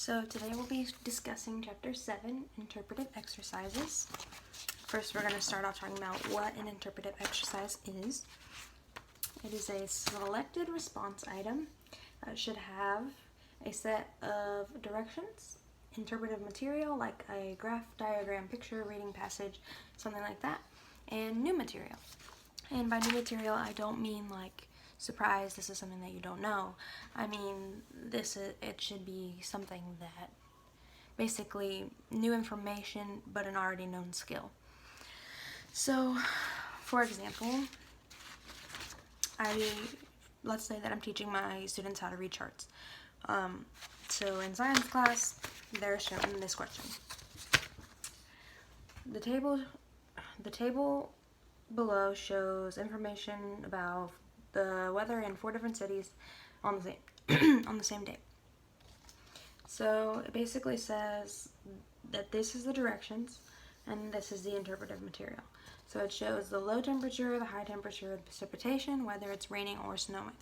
So today we'll be discussing Chapter 7, Interpretive Exercises. First we're going to start off talking about what an interpretive exercise is. It is a selected response item that should have a set of directions, interpretive material like a graph, diagram, picture, reading passage, something like that, and new material. And by new material I don't mean like surprise, this is something that you don't know. I mean, it should be something that basically new information but an already known skill. So, for example, let's say that I'm teaching my students how to read charts. So in science class, they're shown this question. The table below shows information about the weather in 4 different cities on the same day. So it basically says that this is the directions and this is the interpretive material. So it shows the low temperature, the high temperature, the precipitation, whether it's raining or snowing.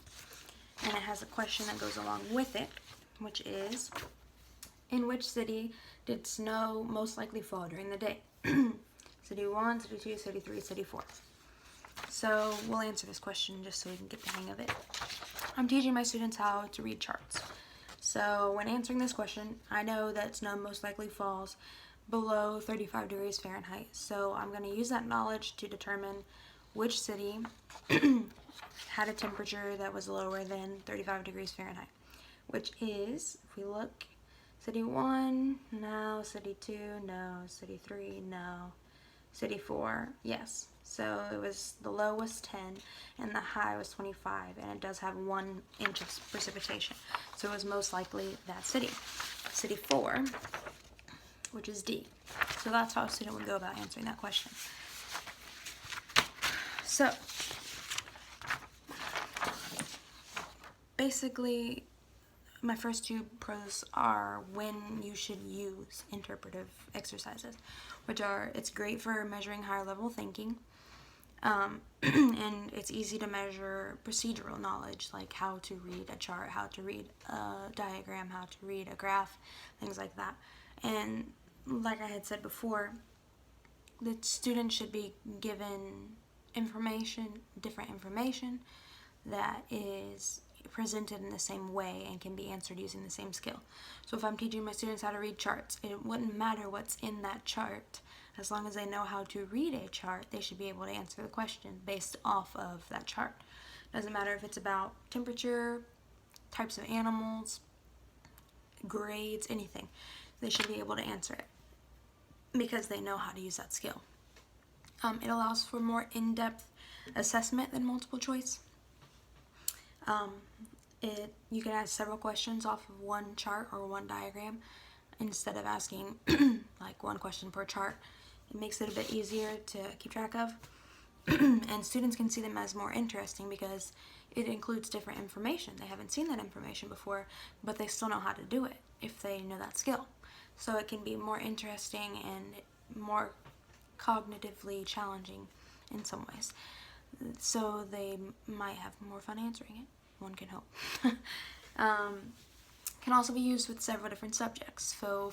And it has a question that goes along with it, which is, in which city did snow most likely fall during the day? City 1, City 2, City 3, City 4. So we'll answer this question just so we can get the hang of it. I'm teaching my students how to read charts. So when answering this question, I know that snow most likely falls below 35 degrees Fahrenheit. So I'm going to use that knowledge to determine which city had a temperature that was lower than 35 degrees Fahrenheit, which is, if we look, City 1, no. City 2, no. City 3, no. City 4, yes. So it was, the low was 10 and the high was 25, and it does have 1 inch of precipitation. So it was most likely that city. City 4, which is D. So that's how a student would go about answering that question. So basically, my first 2 pros are when you should use interpretive exercises, which are, it's great for measuring higher level thinking, and it's easy to measure procedural knowledge, like how to read a chart, how to read a diagram, how to read a graph, things like that. And like I had said before, the student should be given information, different information that is presented in the same way and can be answered using the same skill. So if I'm teaching my students how to read charts, it wouldn't matter what's in that chart. As long as they know how to read a chart, they should be able to answer the question based off of that chart. Doesn't matter if it's about temperature, types of animals, grades, anything. They should be able to answer it because they know how to use that skill. It allows for more in-depth assessment than multiple choice. You can ask several questions off of one chart or one diagram instead of asking like 1 question per chart. It makes it a bit easier to keep track of, and students can see them as more interesting because it includes different information. They haven't seen that information before, but they still know how to do it if they know that skill. So it can be more interesting and more cognitively challenging in some ways. So they might have more fun answering it. One can hope. Can also be used with several different subjects. So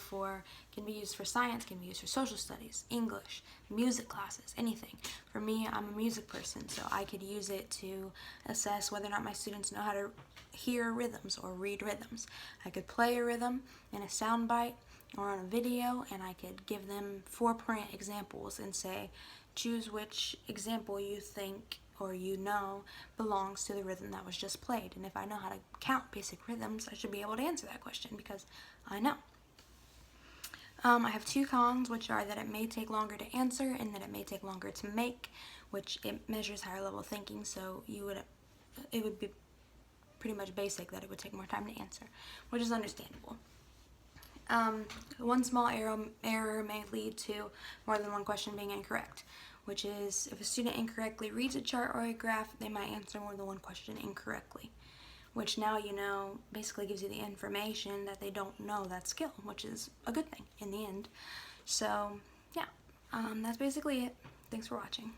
can be used for science, can be used for social studies, English, music classes, anything. For me, I'm a music person, so I could use it to assess whether or not my students know how to hear rhythms or read rhythms. I could play a rhythm in a sound bite or on a video, and I could give them 4-point examples and say, choose which example you think or you know belongs to the rhythm that was just played. And if I know how to count basic rhythms, I should be able to answer that question because I know. I have 2 cons, which are that it may take longer to answer and that it may take longer to make, which it measures higher level thinking, so it would be pretty much basic that it would take more time to answer, which is understandable. 1 small error may lead to more than 1 question being incorrect, which is if a student incorrectly reads a chart or a graph, they might answer more than 1 question incorrectly, which now you know basically gives you the information that they don't know that skill, which is a good thing in the end. So yeah, that's basically it. Thanks for watching.